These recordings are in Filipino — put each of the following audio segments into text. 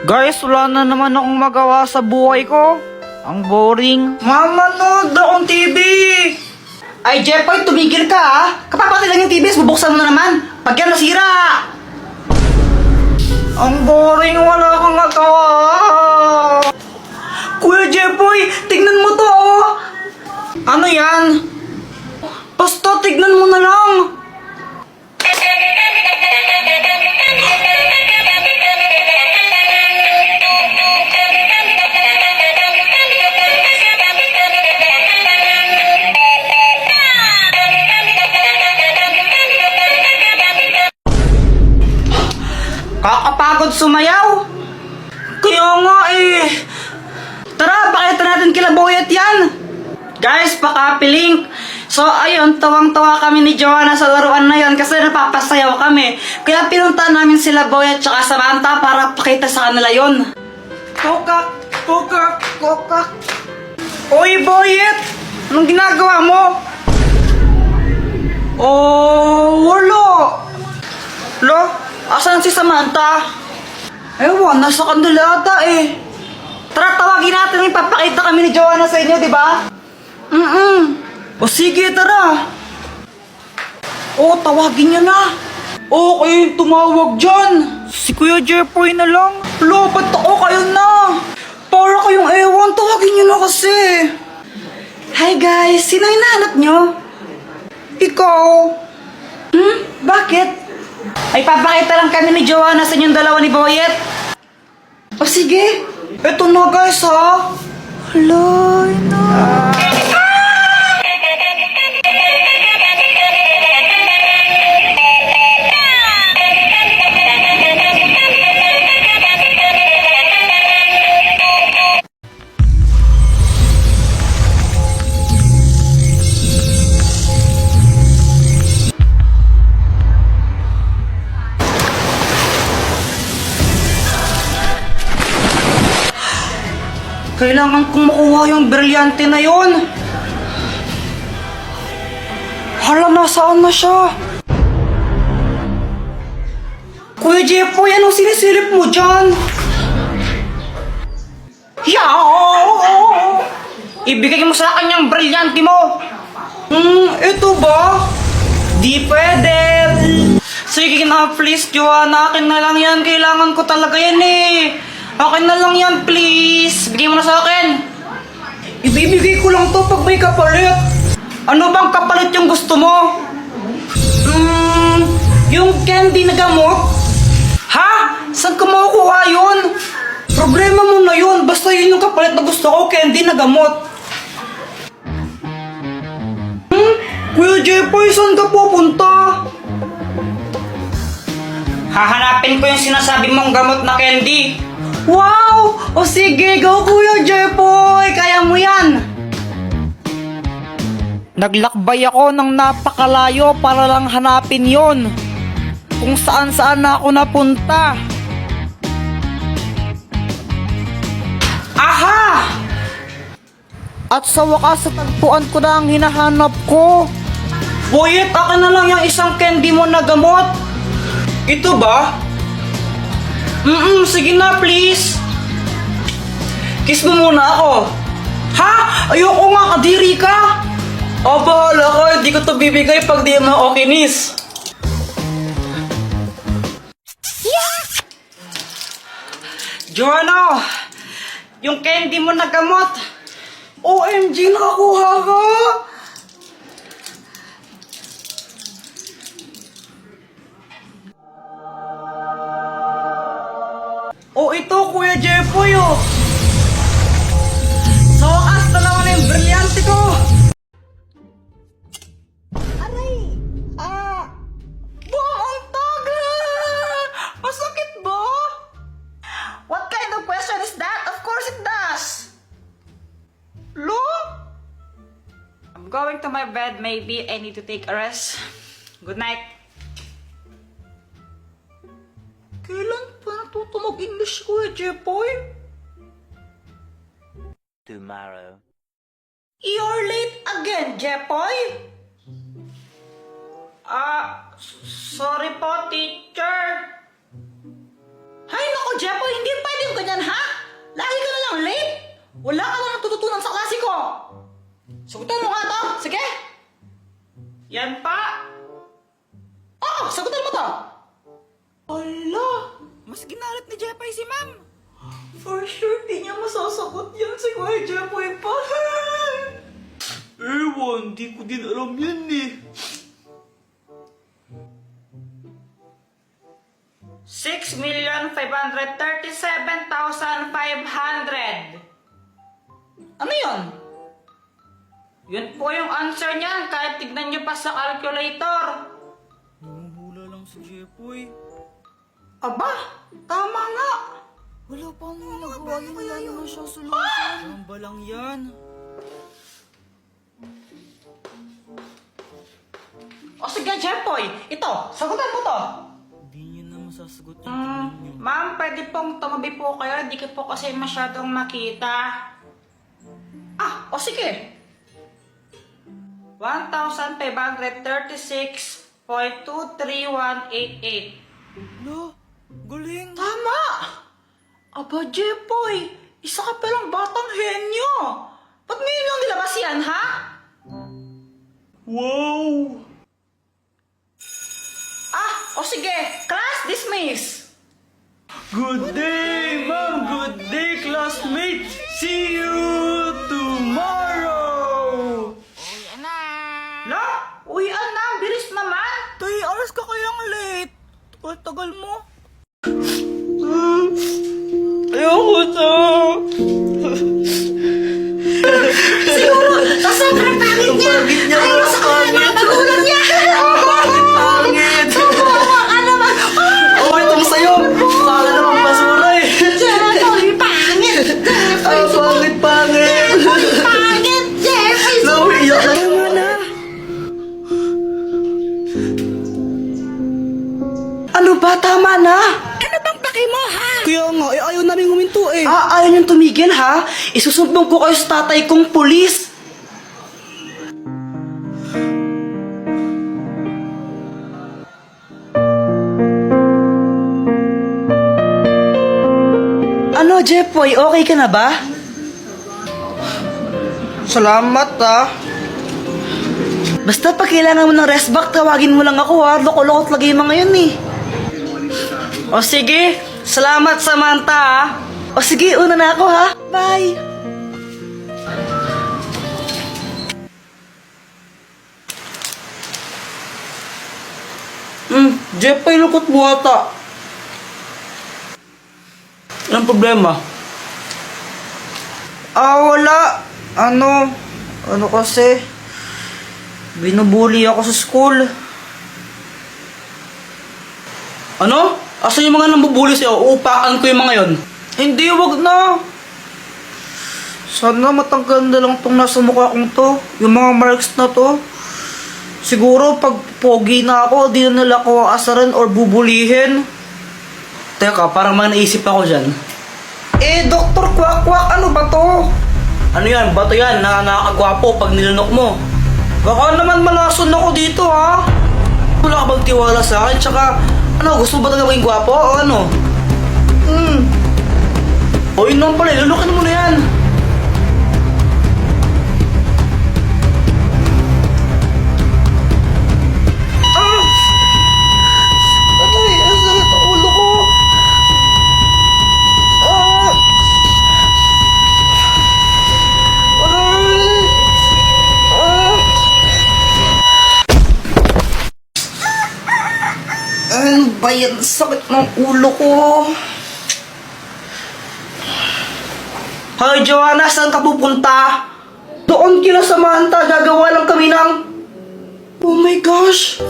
Guys, wala na naman akong magawa sa buhay ko. Ang boring. Mama, nood akong TV. Ay, Jeffoy, tumigil ka ha. Kapapatid lang yung TV, bubuksan mo na naman. Pag yan nasira. Ang boring, wala akong magawa. Kuya Jeffoy, tignan mo to oh. Ano yan? Basta tignan mo na lang. Kakapagod sumayaw. Kaya nga eh. Tara, pakita natin kila Boyet yan. Guys, paka-link. So, ayun, tawang-tawa kami ni Joanna sa laruan na yon kasi napapasayaw kami. Kaya pinuntahan namin sila Boy at saka Samantha para pakita sa kanila yon. Kokak, kokak, kokak. Uy, Boyet! Anong ginagawa mo? Oh, wala. Lo, asan si Samantha? Ewan, nasa kanila ata eh. Tara, tawagin natin. Ipapakita kami ni Joanna sa inyo, di ba? O sige, tara. Oo, tawagin niyo na. Okay, tumawag dyan. Si Kuya Jeffoy na lang. Lo, ba't ako kayo na? Para kayong ewan, tawagin nyo na kasi. Hi guys, sino hinahanap nyo? Ikaw. Bakit? Ay, papakita lang kami ni Joanna sa inyong dalawa ni Boyet. O sige, eto na guys ha. Hala, na. Kailangan kong makuha yung brilyante na yon. Hala, nasaan na siya? Kuya Jeffoy, anong sinisilip mo dyan? Yaw! Ibigay mo sa akin yung brilyante mo. Ito ba? Di pwede. Sige na, please, Joanna. Akin na lang yan. Kailangan ko talaga yan eh. Akin na lang yan, please. Bigay mo na sa akin. Ibibigay ko lang to pag may kapalit. Ano bang kapalit yung gusto mo? Yung candy na gamot. Ha? Saan ka makukuha yun? Problema mo na yun. Basta yun yung kapalit na gusto ko, candy na gamot. Kuya Jeffoy, saan ka pupunta? Hahanapin ko yung sinasabi mong gamot na candy. Wow! O sige, go Kuya Jeffoy! Kaya mo yan! Naglakbay ako ng napakalayo para lang hanapin yon. Kung saan-saan na ako napunta. Aha! At sa wakas, tagpuan ko na ang hinahanap ko. Boyet, akin na lang yung isang candy mo na gamot. Ito ba? Sige na, please. Kiss mo muna ako. Ha? Ayoko nga, kadiri ka. O, bahala ka. Hindi ko to bibigay pag di mo ako kinis. Joanna, yung candy mo na gamot. OMG, nakakuha ka. O, ito, Kuya Jeffoy, oh. Sa wakas, dalawa na yung brilyante ko. Aray! Bumontag! Masakit ba? What kind of question is that? Of course it does. Lo? I'm going to my bed. Maybe I need to take a rest. Good night. Kailan pa natuto mag-English, Kuya Jeffoy? Tomorrow. You're late again, Jeffoy? Sorry po, teacher. Hay nako, Jeffoy, hindi pwedeng Wala ka na natututunan sa klase ko! Sagutan mo nga to! Sige! Yan pa! Oo! Sagutan mo to! Ala! Mas ginalit ni Jepoy si ma'am! For sure, di niya masasagot yan si Kuya Jepoy pa! Ewan, di ko din alam yan eh. 6,537,500. Ano yun? Yun po yung answer niyan kahit tignan niyo pa sa calculator. Nanguhula lang si Jepoy. Aba, tama nga. Wala pa nang nagawa yun, wala naman siya solusyon. Samba lang yan. O sige, Jepoy, ito, sagutan mo to. Hindi niya na masasagot yung tanong niyo. Ma'am, pwede pong tumabi po kayo. Hindi ko po kasi masyadong makita. O sige. 1,536.23188. Lo, galing. Tama! Aba, Jepoy, isa ka palang batang henyo. Ba't ngayon lang nilabas yan, ha? Wow! O sige, class dismiss. Good day, ma'am. Good day, classmate. See you tomorrow. La, uwian na, bilis naman. Tay, alas ka kayang late. Tagal mo. Ayoko to. Siguro, sobrang pangit niya. Ayaw sa kanya mga magulang niya. Pangit. Kawawa ka naman. Oh, itong sayo. Kala naman basura eh. Jepoy, pangit. Ay, pangit. Pangit, Jepoy. Iyak na naman na. Ano ba? Tama na. Ano bang paki mo, ha? Kaya nga, ayaw namin huminto eh. Ayaw niyong tumigil, ha? Isusumbong ko kayo sa tatay kong pulis. Ano, Jepoy? Okay ka na ba? Salamat Basta pag kailangan mo ng rest back, tawagin mo lang ako, ha? Loko-loko talaga yung mga yun, eh. O sige, salamat Samantha, ha? O sige, una na ako, ha? Bye! Jepoy, lukot mo ata. Anong problema? Wala. Ano kasi, binubuli ako sa school. Ano? Asan yung mga nambubuli sa'yo? Uupakan ko yung mga yon. Hindi, wag na. Sana matanggal na lang tong nasa mukha kong to. Yung mga marks na to. Siguro pag pogi na ako, di na nila ako asaran or bubulihin. Teka, parang may naisip ako dyan. Dr. Kwak-Kwak, ano ba to? Ano yan? Bato yan na nakakagwapo pag nilunok mo. Baka naman malason ako dito, ha? Wala ka bang tiwala sa akin? Tsaka, ano, gusto mo ba talaga maging gwapo o ano? O yun naman pala, lunukin mo na yan. Ay, ang sakit ang ulo ko. Ano ba yan? Sakit ng ulo ko. Hoy, Joanna, saan ka pupunta? Doon kila Samantha, gagawa lang kami ng... Oh my gosh!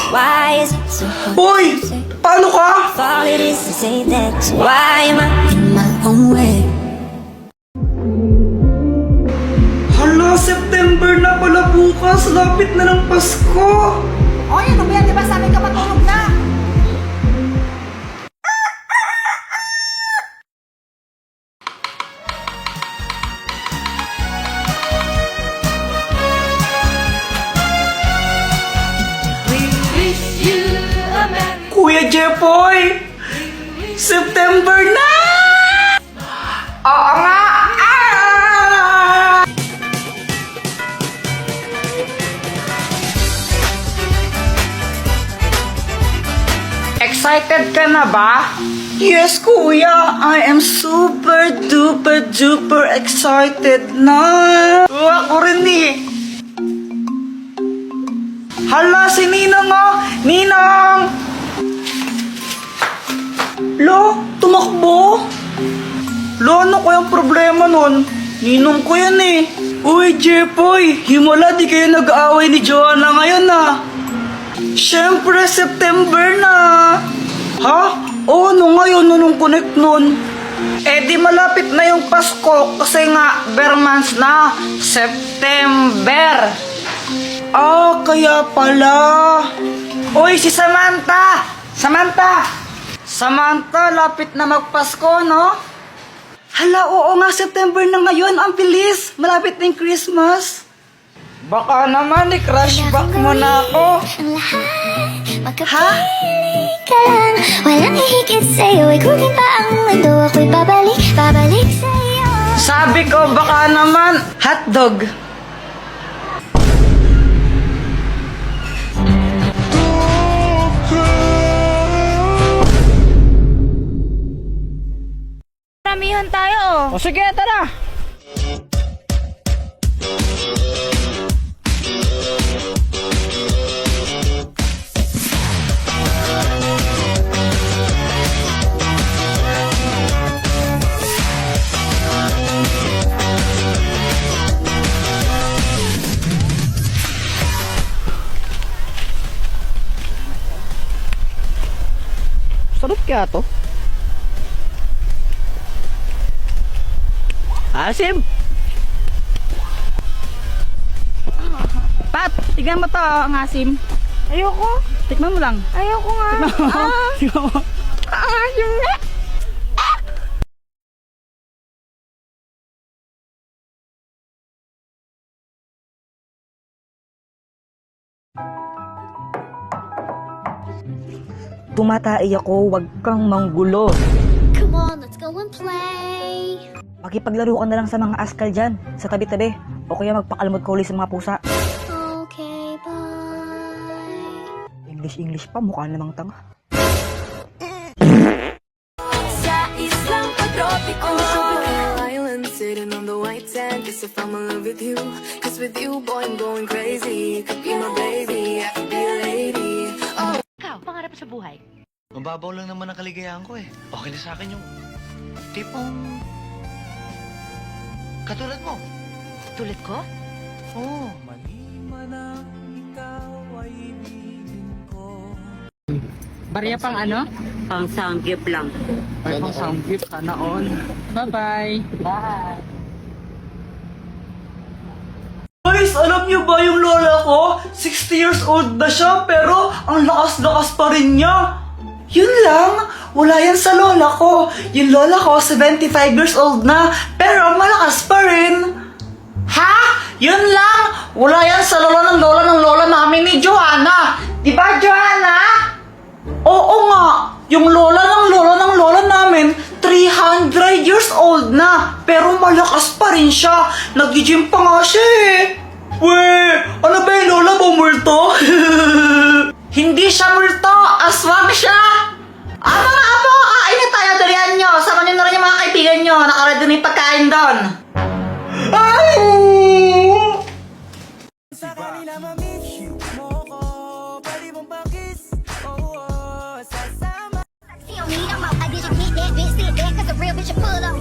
Why is it so hard Hoy! to say? Paano ka? All it is to say that. Why am I in my own way? Hala, September na pala bukas. Lapit na ng Pasko. O, yan, ano ba yan? Di ba sabi ka matulog na? Kuya Jepoy! September na! Oo nga! Ah! Excited ka na ba? Yes, kuya. I am super duper duper excited na. Ako rin eh. Hala, si Ninang oh! Ninang! Lo, tumakbo? Lo, ano kayang problema nun? Ninong ko yan eh. Uy, Jepoy, himala di kayo nag-aaway ni Joanna ngayon ah. Siyempre, September na. Ha? Oo, no ngayon, nung connect nun. Eh di malapit na yung Pasko kasi nga, bare months na. September. Ah, kaya pala. Uy, si Samantha! Samantha! Samantha, lapit na magpasko, no? Hala, oo nga, September na ngayon. Ang bilis. Malapit na yung Christmas. Baka naman, i-crush back mo na ako. Ha? Ka lang, walang hihigit sa'yo. Ikutin pa ang mundo, ako'y babalik sa'yo. Sabi ko, baka naman, hotdog. Ramihan tayo. O sige, tara. Sarap kaya to? Asim! Pat, tignan mo to, ang asim. Ayoko. Tikman mo lang. Ayoko nga. Tikman mo. Yung nga. Tumatai ako, wag kang manggulo. Come on, let's go and play. Makipaglaro ka na lang sa mga askal dyan, sa tabi-tabi. O kaya magpakalmod ka uli sa mga pusa. Okay, bye. English pa, mukha namang tanga. Sa islang pagtropiko. Island sitting on the white sand. Guess if I'm in love with you, 'cause with you, boy, I'm going crazy. You could be my baby, I could be a lady. Oh. Ikaw, pangarap sa buhay. Mababaw lang naman ang kaligayahan ko eh. Okay na sa akin yung tipong katulad mo. Tulad ko? Oo. Barya pang ano? Pang sanggip lang. Ay, pang sanggip. Sana all. Bye-bye. Bye. Guys, alam niyo ba yung lola ko? 60 years old na siya, pero ang lakas-lakas pa rin niya. Yun lang, wala yan sa lola ko. Yung lola ko, 75 years old na, pero malakas pa rin. Ha? Yun lang, wala yan sa lola ng lola namin ni Joanna. Diba, Joanna? Oo nga, yung lola ng lola namin, 300 years old na, pero malakas pa rin siya. Nag-gym pa nga siya eh. Weh, ano ba yung lola mo, multo? Hindi siya multo, aswang siya. Mga apo, kain na tayo, dalihan nyo. Sama nyo na rin yung mga kaibigan nyo. Nakaready na yung pagkain doon. Ay! Sa kanila mamiss mo ko, pwede mong pakis. Oh, sasama. See on me, I'm out. I did you hit that bitch, sit back, 'cause the real bitch you pull up.